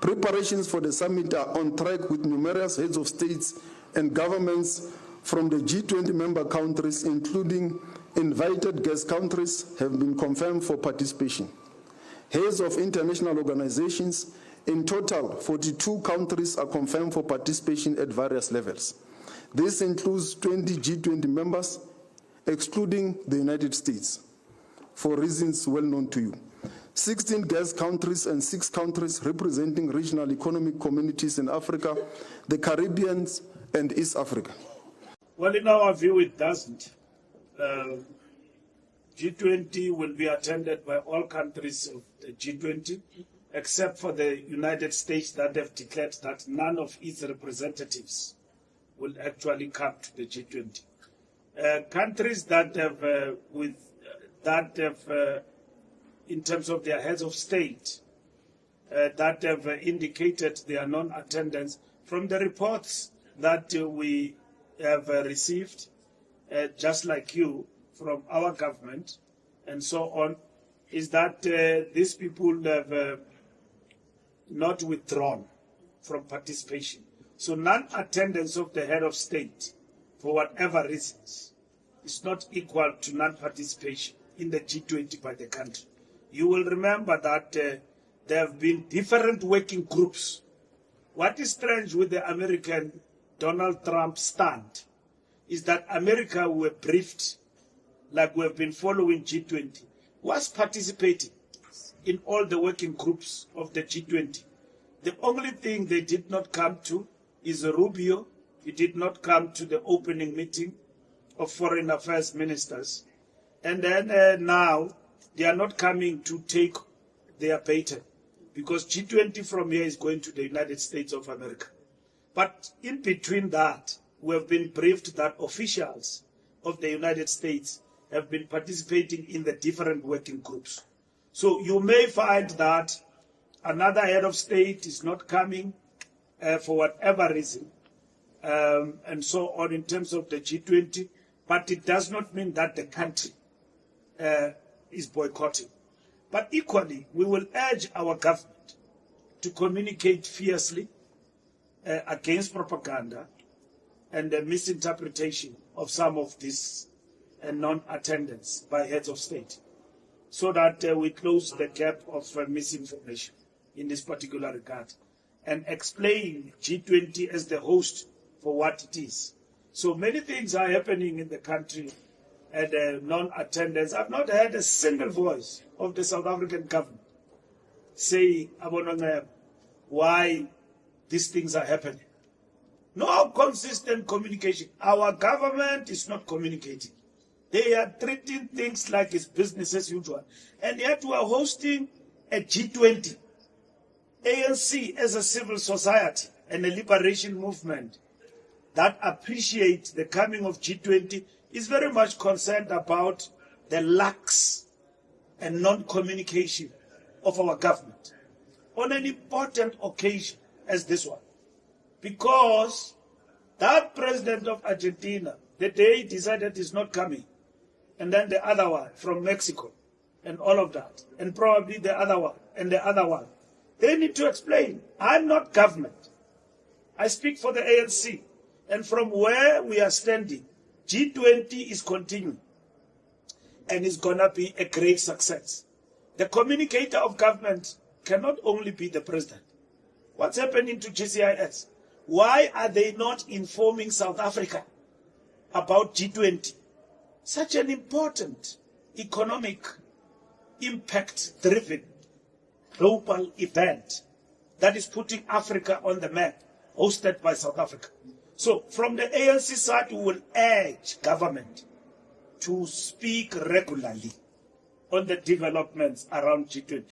Preparations for the summit are on track with numerous heads of states and governments from the G20 member countries, including invited guest countries, have been confirmed for participation. Heads of international organizations, in total, 42 countries are confirmed for participation at various levels. This includes 20 G20 members, excluding the United States, for reasons well known to you. 16 guest countries and 6 countries representing regional economic communities in Africa, the Caribbean, and East Africa. Well, in our view, it doesn't. G20 will be attended by all countries of the G20, except for the United States that have declared that none of its representatives will actually come to the G20. Countries that have, in terms of their heads of state, that have indicated their non-attendance, from the reports that we have received, just like you, from our government and so on, is that these people have not withdrawn from participation. So non-attendance of the head of state, for whatever reasons, is not equal to non-participation in the G20 by the country. You will remember that there have been different working groups. What is strange with the American Donald Trump stand is that America were briefed, like we have been following G20, was participating in all the working groups of the G20. The only thing they did not come to is Rubio. He did not come to the opening meeting of foreign affairs ministers. And then now they are not coming to take their baton, because G20 from here is going to the United States of America. But in between that, we have been briefed that officials of the United States have been participating in the different working groups. So you may find that another head of state is not coming for whatever reason, and so on in terms of the G20, but it does not mean that the country is boycotting. But equally, we will urge our government to communicate fiercely against propaganda and the misinterpretation of some of this non-attendance by heads of state, so that we close the gap of misinformation in this particular regard and explain G20 as the host for what it is. So many things are happening in the country and non-attendance. I've not heard a single voice of the South African government saying why these things are happening. No consistent communication. Our government is not communicating. They are treating things like it's business as usual. And yet we are hosting a G20. ANC as a civil society and a liberation movement that appreciates the coming of G20 is very much concerned about the lax and non-communication of our government on an important occasion as this one. Because that president of Argentina, the day he decided he's not coming, and then the other one from Mexico, and all of that, and probably the other one, and the other one, they need to explain. I'm not government. I speak for the ANC. And from where we are standing, G20 is continuing, and it's going to be a great success. The communicator of government cannot only be the president. What's happening to GCIS? Why are they not informing South Africa about G20? Such an important economic impact-driven global event that is putting Africa on the map, hosted by South Africa. So from the ANC side, we will urge government to speak regularly on the developments around G20.